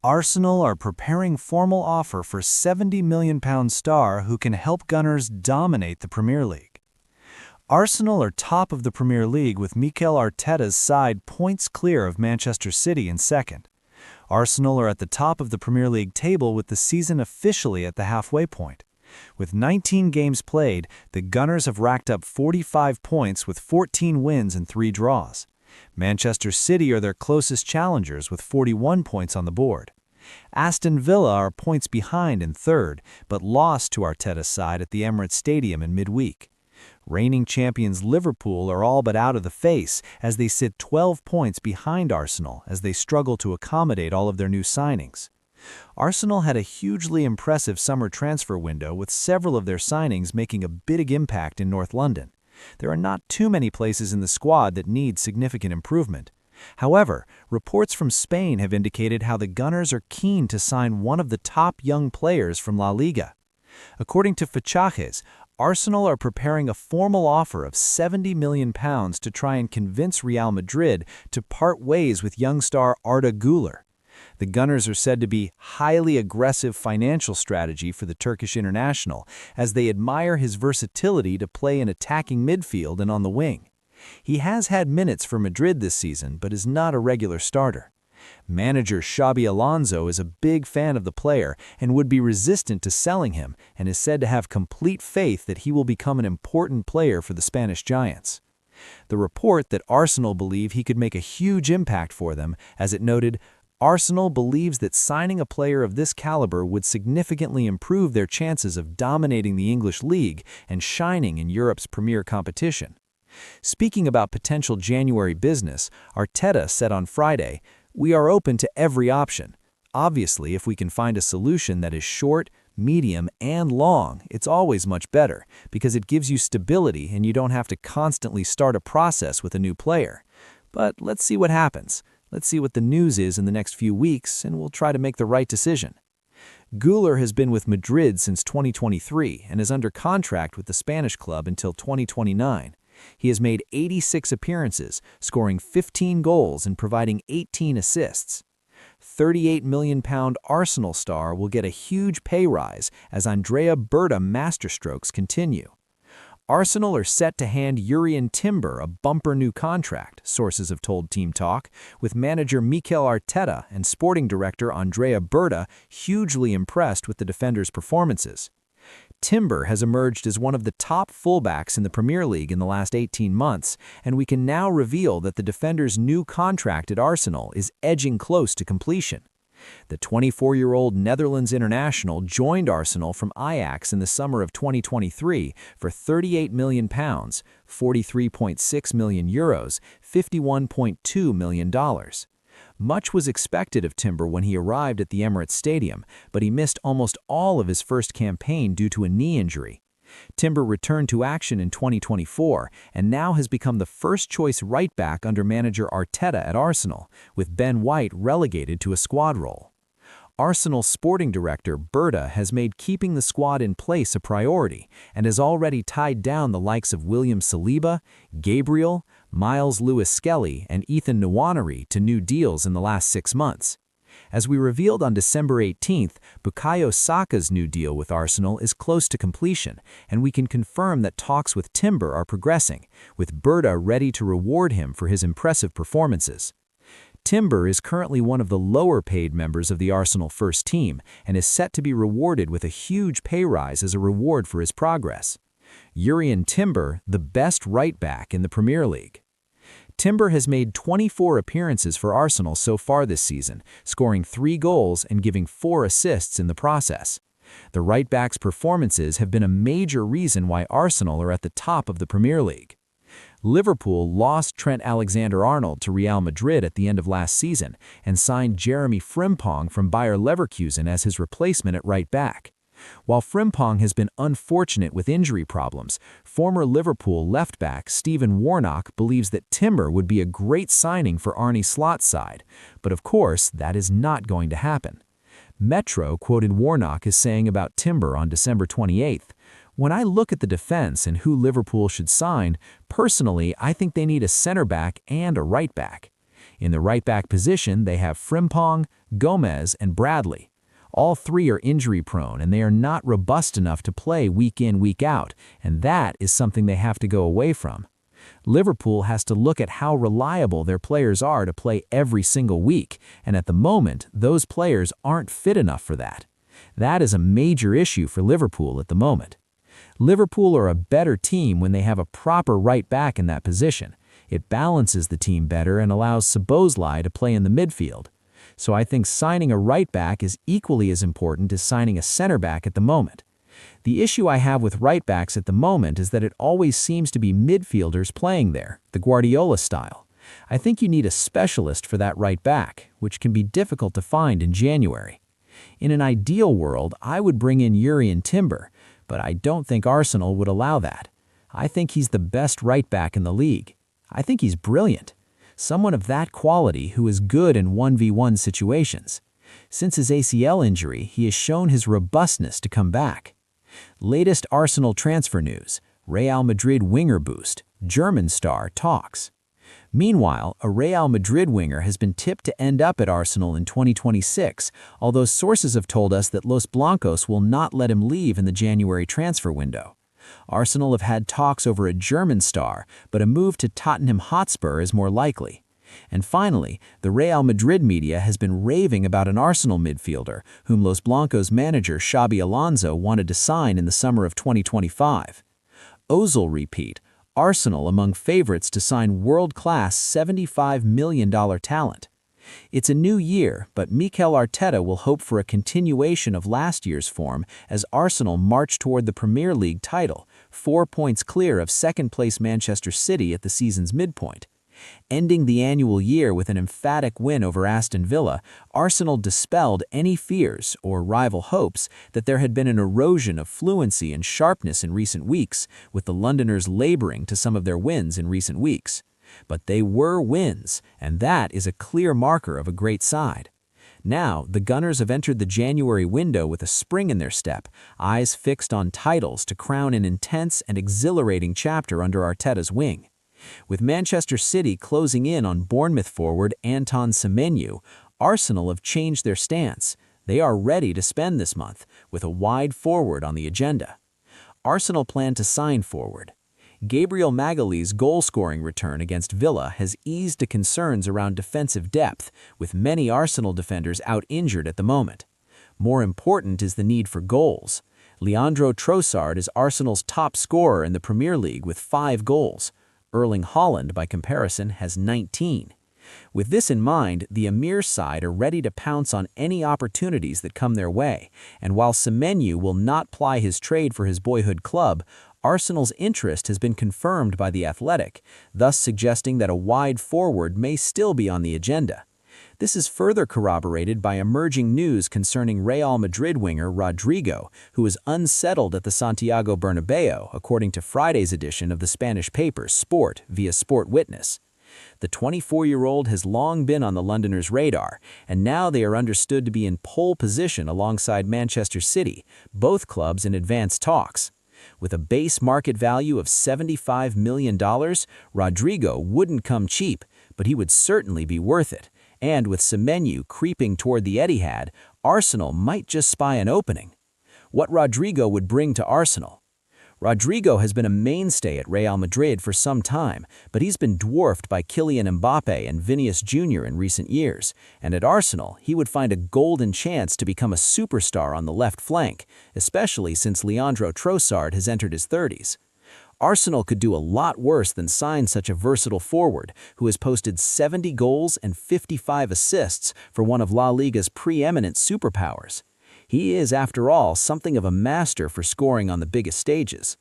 Arsenal are preparing formal offer for £70 million star who can help Gunners dominate the Premier League. Arsenal are top of the Premier League with Mikel Arteta's side points clear of Manchester City in second. Arsenal are at the top of the Premier League table with the season officially at the halfway point. With 19 games played, the Gunners have racked up 45 points with 14 wins and 3 draws. Manchester City are their closest challengers with 41 points on the board. Aston Villa are points behind in third, but lost to Arteta's side at the Emirates Stadium in midweek. Reigning champions Liverpool are all but out of the face as they sit 12 points behind Arsenal as they struggle to accommodate all of their new signings. Arsenal had a hugely impressive summer transfer window with several of their signings making a big impact in North London. There are not too many places in the squad that need significant improvement. However, reports from Spain have indicated how the Gunners are keen to sign one of the top young players from La Liga. According to Fichajes, Arsenal are preparing a formal offer of £70 million to try and convince Real Madrid to part ways with young star Arda Güler. The Gunners are said to be highly aggressive financial strategy for the Turkish international, as they admire his versatility to play in attacking midfield and on the wing. He has had minutes for Madrid this season, but is not a regular starter. Manager Xabi Alonso is a big fan of the player and would be resistant to selling him, and is said to have complete faith that he will become an important player for the Spanish Giants. The report that Arsenal believe he could make a huge impact for them, as it noted, Arsenal believes that signing a player of this caliber would significantly improve their chances of dominating the English league and shining in Europe's premier competition. Speaking about potential January business, Arteta said on Friday, "We are open to every option. Obviously, if we can find a solution that is short, medium, and long, it's always much better, because it gives you stability and you don't have to constantly start a process with a new player. But let's see what happens. Let's see what the news is in the next few weeks, and we'll try to make the right decision." Güler has been with Madrid since 2023 and is under contract with the Spanish club until 2029. He has made 86 appearances, scoring 15 goals and providing 18 assists. £38 million Arsenal star will get a huge pay rise as Andrea Berta masterstrokes continue. Arsenal are set to hand Jurrien Timber a bumper new contract, sources have told Team Talk, with manager Mikel Arteta and sporting director Andrea Berta hugely impressed with the defender's performances. Timber has emerged as one of the top fullbacks in the Premier League in the last 18 months, and we can now reveal that the defender's new contract at Arsenal is edging close to completion. The 24-year-old Netherlands international joined Arsenal from Ajax in the summer of 2023 for £38 million, €43.6 million, $51.2 million. Much was expected of Timber when he arrived at the Emirates Stadium, but he missed almost all of his first campaign due to a knee injury. Timber returned to action in 2024 and now has become the first-choice right-back under manager Arteta at Arsenal, with Ben White relegated to a squad role. Arsenal sporting director Berta has made keeping the squad in place a priority and has already tied down the likes of William Saliba, Gabriel, Miles Lewis-Skelly, and Ethan Nwaneri to new deals in the last 6 months. As we revealed on December 18th, Bukayo Saka's new deal with Arsenal is close to completion, and we can confirm that talks with Timber are progressing, with Berta ready to reward him for his impressive performances. Timber is currently one of the lower-paid members of the Arsenal first team and is set to be rewarded with a huge pay rise as a reward for his progress. Jurrien Timber, the best right-back in the Premier League. Timber has made 24 appearances for Arsenal so far this season, scoring 3 goals and giving 4 assists in the process. The right-back's performances have been a major reason why Arsenal are at the top of the Premier League. Liverpool lost Trent Alexander-Arnold to Real Madrid at the end of last season and signed Jeremy Frimpong from Bayer Leverkusen as his replacement at right back. While Frimpong has been unfortunate with injury problems, former Liverpool left-back Stephen Warnock believes that Timber would be a great signing for Arne Slot's side, but of course that is not going to happen. Metro quoted Warnock as saying about Timber on December 28th, "When I look at the defense and who Liverpool should sign, personally I think they need a center back and a right back. In the right-back position, they have Frimpong, Gomez, and Bradley. All three are injury-prone, and they are not robust enough to play week in, week out, and that is something they have to go away from. Liverpool has to look at how reliable their players are to play every single week, and at the moment, those players aren't fit enough for that. That is a major issue for Liverpool at the moment. Liverpool are a better team when they have a proper right back in that position. It balances the team better and allows Szoboszlai to play in the midfield. So I think signing a right back is equally as important as signing a center back at the moment. The issue I have with right backs at the moment is that it always seems to be midfielders playing there, the Guardiola style. I think you need a specialist for that right back, which can be difficult to find in January. In an ideal world, I would bring in Jurrien Timber, but I don't think Arsenal would allow that. I think he's the best right back in the league. I think he's brilliant. Someone of that quality who is good in 1v1 situations. Since his ACL injury, he has shown his robustness to come back. Latest Arsenal transfer news: Real Madrid winger boost, German star talks. Meanwhile, a Real Madrid winger has been tipped to end up at Arsenal in 2026, although sources have told us that Los Blancos will not let him leave in the January transfer window. Arsenal have had talks over a German star, but a move to Tottenham Hotspur is more likely. And finally, the Real Madrid media has been raving about an Arsenal midfielder, whom Los Blancos manager Xabi Alonso wanted to sign in the summer of 2025. Ozil repeat: Arsenal among favorites to sign world-class $75 million talent. It's a new year, but Mikel Arteta will hope for a continuation of last year's form as Arsenal march toward the Premier League title, 4 points clear of second-place Manchester City at the season's midpoint. Ending the annual year with an emphatic win over Aston Villa, Arsenal dispelled any fears or rival hopes that there had been an erosion of fluency and sharpness in recent weeks, with the Londoners laboring to some of their wins in recent weeks. But they were wins, and that is a clear marker of a great side. Now, the Gunners have entered the January window with a spring in their step, eyes fixed on titles to crown an intense and exhilarating chapter under Arteta's wing. With Manchester City closing in on Bournemouth forward Anton Semenyo, Arsenal have changed their stance. They are ready to spend this month, with a wide forward on the agenda. Arsenal plan to sign forward. Gabriel Magalhaes' goal-scoring return against Villa has eased the concerns around defensive depth, with many Arsenal defenders out injured at the moment. More important is the need for goals. Leandro Trossard is Arsenal's top scorer in the Premier League with 5 goals. Erling Haaland, by comparison, has 19. With this in mind, the Emir side are ready to pounce on any opportunities that come their way, and while Semenyo will not ply his trade for his boyhood club, Arsenal's interest has been confirmed by The Athletic, thus suggesting that a wide forward may still be on the agenda. This is further corroborated by emerging news concerning Real Madrid winger Rodrigo, who is unsettled at the Santiago Bernabeu, according to Friday's edition of the Spanish paper Sport via Sport Witness. The 24-year-old has long been on the Londoners' radar, and now they are understood to be in pole position alongside Manchester City, both clubs in advanced talks. With a base market value of $75 million, Rodrigo wouldn't come cheap, but he would certainly be worth it. And with Semenyo creeping toward the Etihad, Arsenal might just spy an opening. What Rodrigo would bring to Arsenal? Rodrigo has been a mainstay at Real Madrid for some time, but he's been dwarfed by Kylian Mbappe and Vinicius Jr. in recent years, and at Arsenal, he would find a golden chance to become a superstar on the left flank, especially since Leandro Trossard has entered his 30s. Arsenal could do a lot worse than sign such a versatile forward who has posted 70 goals and 55 assists for one of La Liga's preeminent superpowers. He is, after all, something of a master for scoring on the biggest stages.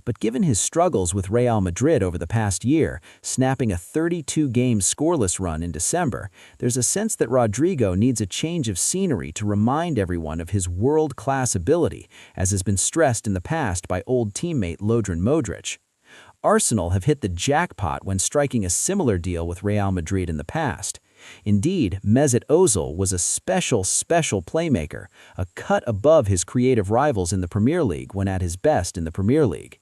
But given his struggles with Real Madrid over the past year, snapping a 32-game scoreless run in December, there's a sense that Rodrigo needs a change of scenery to remind everyone of his world-class ability, as has been stressed in the past by old teammate Lodran Modric. Arsenal have hit the jackpot when striking a similar deal with Real Madrid in the past. Indeed, Mesut Ozil was a special playmaker, a cut above his creative rivals in the Premier League when at his best in the Premier League.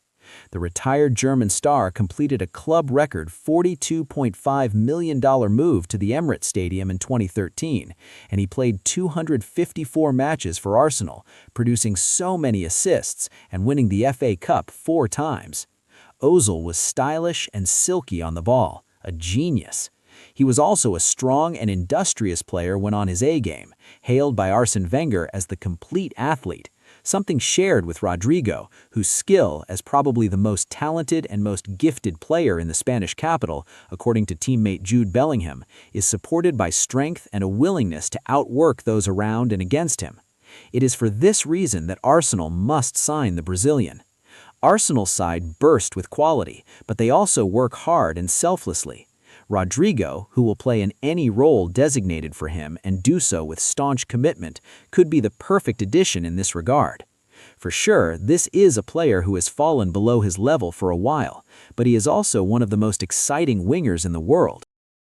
The retired German star completed a club record $42.5 million move to the Emirates Stadium in 2013, and he played 254 matches for Arsenal, producing so many assists and winning the FA Cup 4 times. Ozil was stylish and silky on the ball, a genius. He was also a strong and industrious player when on his A-game, hailed by Arsene Wenger as the complete athlete, something shared with Rodrigo, whose skill as probably the most talented and most gifted player in the Spanish capital, according to teammate Jude Bellingham, is supported by strength and a willingness to outwork those around and against him. It is for this reason that Arsenal must sign the Brazilian. Arsenal's side burst with quality, but they also work hard and selflessly. Rodrigo, who will play in any role designated for him and do so with staunch commitment, could be the perfect addition in this regard. For sure, this is a player who has fallen below his level for a while, but he is also one of the most exciting wingers in the world.